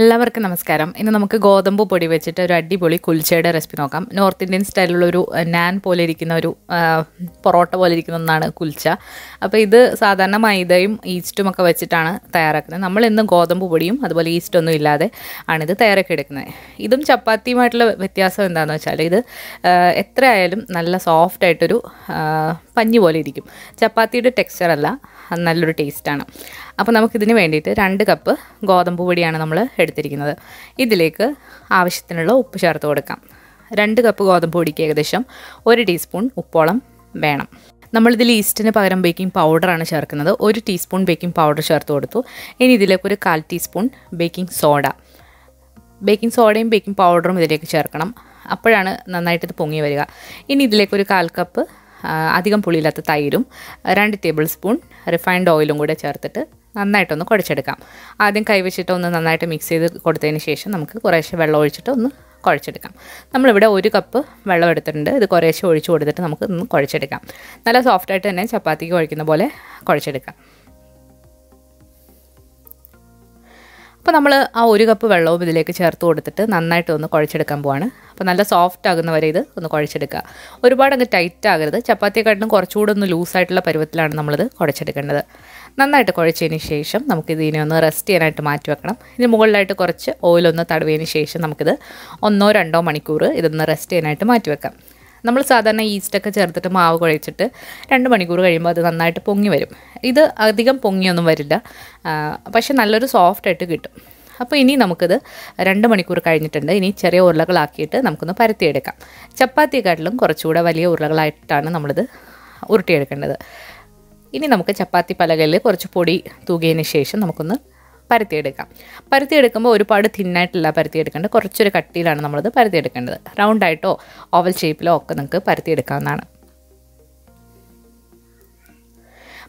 എല്ലാവർക്കും നമസ്കാരം. ഇന്ന് നമുക്ക് ഗോതമ്പ് പൊടി വെച്ചിട്ട് ഒരു അടിപൊളി കുൽച്ചയുടെ റെസിപ്പി നോക്കാം. നോർത്ത് ഇന്ത്യൻ സ്റ്റൈലിലുള്ളൊരു നാൻ പോലെ ഇരിക്കുന്ന ഒരു പൊറോട്ട പോലെ ഇരിക്കുന്ന ഒന്നാണ് കുൽച്ച. അപ്പോൾ ഇത് സാധാരണ മൈദയും ഈസ്റ്റും ഒക്കെ വെച്ചിട്ടാണ് തയ്യാറാക്കുന്നത്. നമ്മൾ ഇന്ന് ഗോതമ്പ് പൊടിയും അതുപോലെ ഈസ്റ്റൊന്നും ഇല്ലാതെ ആണിത് തയ്യാറാക്കി എടുക്കുന്നത്. ഇതും ചപ്പാത്തിയുമായിട്ടുള്ള വ്യത്യാസം എന്താണെന്ന് വെച്ചാൽ ഇത് എത്രയായാലും നല്ല സോഫ്റ്റായിട്ടൊരു പഞ്ഞി പോലെ ഇരിക്കും. ചപ്പാത്തിയുടെ ടെക്സ്ചറല്ല, നല്ലൊരു ടേസ്റ്റാണ്. അപ്പോൾ നമുക്കിതിന് വേണ്ടിയിട്ട് 2 കപ്പ് ഗോതമ്പ് പൊടിയാണ് നമ്മൾ എടുത്തിരിക്കുന്നത്. ഇതിലേക്ക് ആവശ്യത്തിനുള്ള ഉപ്പ് ചേർത്ത് കൊടുക്കാം. 2 കപ്പ് ഗോതമ്പ് പൊടിക്ക് ഏകദേശം 1 ടീസ്പൂൺ ഉപ്പോളം വേണം. നമ്മളിതിൽ ഈസ്റ്റിന് പകരം ബേക്കിംഗ് പൗഡറാണ് ചേർക്കുന്നത്. 1 ടീസ്പൂൺ ബേക്കിംഗ് പൗഡർ ചേർത്ത് കൊടുത്തു. ഇനി ഇതിലേക്ക് ഒരു 1/4 ടീസ്പൂൺ ബേക്കിംഗ് സോഡയും ബേക്കിംഗ് പൗഡറും ഇതിലേക്ക് ചേർക്കണം. അപ്പോഴാണ് നന്നായിട്ട് ഇത് പൊങ്ങി വരിക. ഇനി ഇതിലേക്ക് ഒരു 1/4 കപ്പ് അധികം പുളിയില്ലാത്ത തൈരും 2 ടേബിൾ സ്പൂൺ റിഫൈൻഡ് ഓയിലും കൂടെ ചേർത്തിട്ട് നന്നായിട്ടൊന്ന് കുഴച്ചെടുക്കാം. ആദ്യം കൈവച്ചിട്ട് ഒന്ന് നന്നായിട്ട് മിക്സ് ചെയ്ത് കൊടുത്തതിന് ശേഷം നമുക്ക് കുറേശ്ശെ വെള്ളം ഒഴിച്ചിട്ട് ഒന്ന് കുഴച്ചെടുക്കാം. നമ്മളിവിടെ 1 കപ്പ് വെള്ളം എടുത്തിട്ടുണ്ട്. ഇത് കുറേശ്ശെ ഒഴിച്ച് കൊടുത്തിട്ട് നമുക്ക് ഒന്ന് കുഴച്ചെടുക്കാം. നല്ല സോഫ്റ്റായിട്ട് തന്നെ ചപ്പാത്തിക്ക് കുഴക്കുന്ന പോലെ കുഴച്ചെടുക്കാം. അപ്പോൾ നമ്മൾ ആ 1 കപ്പ് വെള്ളവും ഇതിലേക്ക് ചേർത്ത് കൊടുത്തിട്ട് നന്നായിട്ട് ഒന്ന് കുഴച്ചെടുക്കാൻ പോവാണ്. അപ്പോൾ നല്ല സോഫ്റ്റ് ആകുന്നവരെ ഇത് ഒന്ന് കുഴച്ചെടുക്കുക. ഒരുപാട് അങ്ങ് ടൈറ്റ് ആകരുത്. ചപ്പാത്തിയെക്കാട്ടിലും കുറച്ചുകൂടെ ഒന്ന് ലൂസായിട്ടുള്ള പരുവത്തിലാണ് നമ്മളിത് കുഴച്ചെടുക്കേണ്ടത്. നന്നായിട്ട് കുഴച്ചതിന് ശേഷം നമുക്കിതിനെ ഒന്ന് റെസ്റ്റ് ചെയ്യാനായിട്ട് മാറ്റി വെക്കണം. ഇതിന് മുകളിലായിട്ട് കുറച്ച് ഓയിലൊന്ന് തടവിയതിന് ശേഷം നമുക്കിത് 1-2 മണിക്കൂർ ഇതൊന്ന് റെസ്റ്റ് ചെയ്യാനായിട്ട് മാറ്റി വെക്കാം. നമ്മൾ സാധാരണ ഈസ്റ്റൊക്കെ ചേർത്തിട്ട് മാവ് കുഴച്ചിട്ട് 2 മണിക്കൂർ കഴിയുമ്പോൾ അത് നന്നായിട്ട് പൊങ്ങി വരും. ഇത് അധികം പൊങ്ങിയൊന്നും വരില്ല, പക്ഷെ നല്ലൊരു സോഫ്റ്റായിട്ട് കിട്ടും. അപ്പോൾ ഇനി നമുക്കിത് 2 മണിക്കൂർ കഴിഞ്ഞിട്ടുണ്ട്. ഇനി ചെറിയ ഉരുളകളാക്കിയിട്ട് നമുക്കൊന്ന് പരത്തിയെടുക്കാം. ചപ്പാത്തിയെക്കാട്ടിലും കുറച്ചുകൂടെ വലിയ ഉരുളകളായിട്ടാണ് നമ്മളിത് ഉരുട്ടിയെടുക്കേണ്ടത്. ഇനി നമുക്ക് ചപ്പാത്തി പലകയിൽ കുറച്ച് പൊടി തൂകിയതിന് ശേഷം നമുക്കൊന്ന് പരത്തിയെടുക്കുമ്പോൾ ഒരുപാട് തിന്നായിട്ടല്ല പരത്തിയെടുക്കേണ്ടത്. കുറച്ചൊരു കട്ടിയിലാണ് നമ്മളിത് പരത്തിയെടുക്കേണ്ടത്. റൗണ്ടായിട്ടോ ഓവൽ ഷേപ്പിലോ ഒക്കെ നമുക്ക് പരത്തിയെടുക്കാവുന്നതാണ്.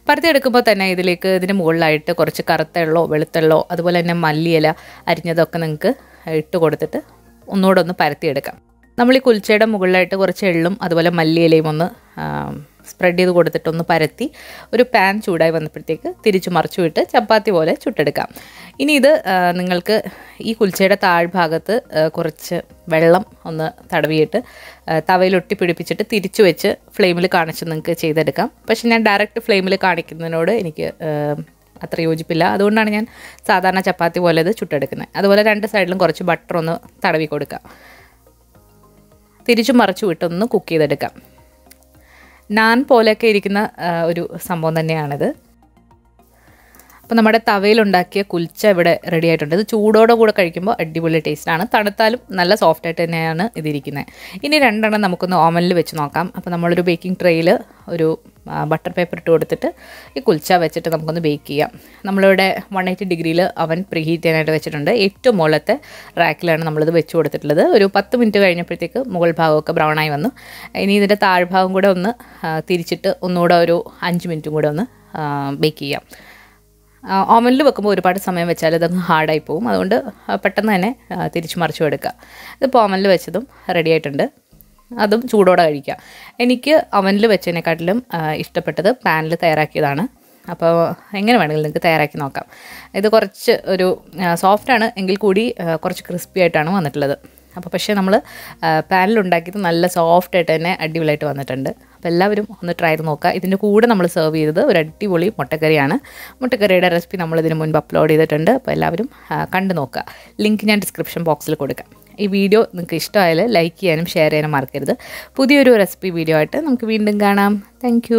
പരത്തിയെടുക്കുമ്പോൾ തന്നെ ഇതിന് മുകളിലായിട്ട് കുറച്ച് കറുത്ത എള്ളോ വെളുത്തെള്ളോ അതുപോലെ തന്നെ മല്ലിയില അരിഞ്ഞതൊക്കെ നിങ്ങൾക്ക് ഇട്ട് കൊടുത്തിട്ട് ഒന്നുകൂടെ ഒന്ന് പരത്തിയെടുക്കാം. നമ്മൾ ഈ കുൽച്ചയുടെ മുകളിലായിട്ട് കുറച്ച് എള്ളും അതുപോലെ മല്ലിയിലയും ഒന്ന് സ്പ്രെഡ് ചെയ്ത് കൊടുത്തിട്ടൊന്ന് പരത്തി ഒരു പാൻ ചൂടായി വന്നപ്പോഴത്തേക്ക് തിരിച്ചു മറിച്ചു വിട്ട് ചപ്പാത്തി പോലെ ചുട്ടെടുക്കാം. ഇനി ഇത് നിങ്ങൾക്ക് ഈ കുൽച്ചയുടെ താഴ്ഭാഗത്ത് കുറച്ച് വെള്ളം ഒന്ന് തടവിയിട്ട് തവയിലൊട്ടി പിടിപ്പിച്ചിട്ട് തിരിച്ചു വെച്ച് ഫ്ലെയിമിൽ കാണിച്ച് നിങ്ങൾക്ക് ചെയ്തെടുക്കാം. പക്ഷേ ഞാൻ ഡയറക്റ്റ് ഫ്ലെയിമിൽ കാണിക്കുന്നതിനോട് എനിക്ക് അത്ര യോജിപ്പില്ല. അതുകൊണ്ടാണ് ഞാൻ സാധാരണ ചപ്പാത്തി പോലെ ഇത് ചുട്ടെടുക്കുന്നത്. അതുപോലെ 2 സൈഡിലും കുറച്ച് ബട്ടർ ഒന്ന് തടവി കൊടുക്കാം. തിരിച്ചു മറിച്ചു വിട്ടൊന്ന് കുക്ക് ചെയ്തെടുക്കാം. നാൻ പോലെയൊക്കെ ഇരിക്കുന്ന ഒരു സംഭവം തന്നെയാണിത്. അപ്പോൾ നമ്മുടെ തവയിലുണ്ടാക്കിയ കുൽച്ച ഇവിടെ റെഡി ആയിട്ടുണ്ട്. ഇത് ചൂടോടെ കൂടെ കഴിക്കുമ്പോൾ അടിപൊളി ടേസ്റ്റാണ്. തണുത്താലും നല്ല സോഫ്റ്റായിട്ട് തന്നെയാണ് ഇതിരിക്കുന്നത്. ഇനി 2 നമുക്കൊന്ന് ഓവനിൽ വെച്ച് നോക്കാം. അപ്പോൾ നമ്മളൊരു ബേക്കിംഗ് ട്രേയിൽ ഒരു ബട്ടർ പേപ്പർ ഇട്ട് കൊടുത്തിട്ട് ഈ കുൽച്ച വെച്ചിട്ട് നമുക്കൊന്ന് ബേക്ക് ചെയ്യാം. നമ്മളിവിടെ 180 ഡിഗ്രിയിൽ അവൻ പ്രീഹീറ്റ് ചെയ്യാനായിട്ട് വെച്ചിട്ടുണ്ട്. ഏറ്റവും മുകളിലത്തെ റാക്കിലാണ് നമ്മളിത് വെച്ച് കൊടുത്തിട്ടുള്ളത്. ഒരു 10 മിനിറ്റ് കഴിഞ്ഞപ്പോഴത്തേക്ക് മുകൾ ഭാഗമൊക്കെ ബ്രൗണായി വന്നു. ഇനി ഇതിൻ്റെ താഴ്ഭാഗം കൂടെ ഒന്ന് തിരിച്ചിട്ട് ഒന്നുകൂടെ ഒരു 5 മിനിറ്റും കൂടെ ഒന്ന് ബേക്ക് ചെയ്യാം. ഓവനിൽ വെക്കുമ്പോൾ ഒരുപാട് സമയം വെച്ചാൽ ഇതങ്ങ് ഹാർഡായി പോകും. അതുകൊണ്ട് പെട്ടെന്ന് തന്നെ തിരിച്ചു മറിച്ചു എടുക്കുക. ഇതിപ്പോൾ ഓവനിൽ വെച്ചതും റെഡി ആയിട്ടുണ്ട്. അതും ചൂടോടെ കഴിക്കുക. എനിക്ക് ഓവനിൽ വെച്ചതിനെക്കാട്ടിലും ഇഷ്ടപ്പെട്ടത് പാനിൽ തയ്യാറാക്കിയതാണ്. അപ്പോൾ എങ്ങനെ വേണമെങ്കിലും നിങ്ങൾക്ക് തയ്യാറാക്കി നോക്കാം. ഇത് കുറച്ച് ഒരു സോഫ്റ്റാണ് എങ്കിൽ കൂടി കുറച്ച് ക്രിസ്പി ആയിട്ടാണ് വന്നിട്ടുള്ളത്. അപ്പോൾ പക്ഷേ നമ്മൾ പാനിലുണ്ടാക്കിയത് നല്ല സോഫ്റ്റായിട്ട് തന്നെ അടിപൊളിയായിട്ട് വന്നിട്ടുണ്ട്. അപ്പോൾ എല്ലാവരും ഒന്ന് ട്രൈ ചെയ്ത് നോക്കുക. ഇതിൻ്റെ കൂടെ നമ്മൾ സെർവ് ചെയ്തത് ഒരു അടിപൊളി മുട്ടക്കറിയാണ്. മുട്ടക്കറിയുടെ റെസിപ്പി നമ്മൾ ഇതിന് മുൻപ് അപ്ലോഡ് ചെയ്തിട്ടുണ്ട്. അപ്പോൾ എല്ലാവരും കണ്ടു നോക്കുക. ലിങ്ക് ഞാൻ ഡിസ്ക്രിപ്ഷൻ ബോക്സിൽ കൊടുക്കാം. ഈ വീഡിയോ നിങ്ങൾക്ക് ഇഷ്ടമായാൽ ലൈക്ക് ചെയ്യാനും ഷെയർ ചെയ്യാനും മറക്കരുത്. പുതിയൊരു റെസിപ്പി വീഡിയോ ആയിട്ട് നമുക്ക് വീണ്ടും കാണാം. താങ്ക്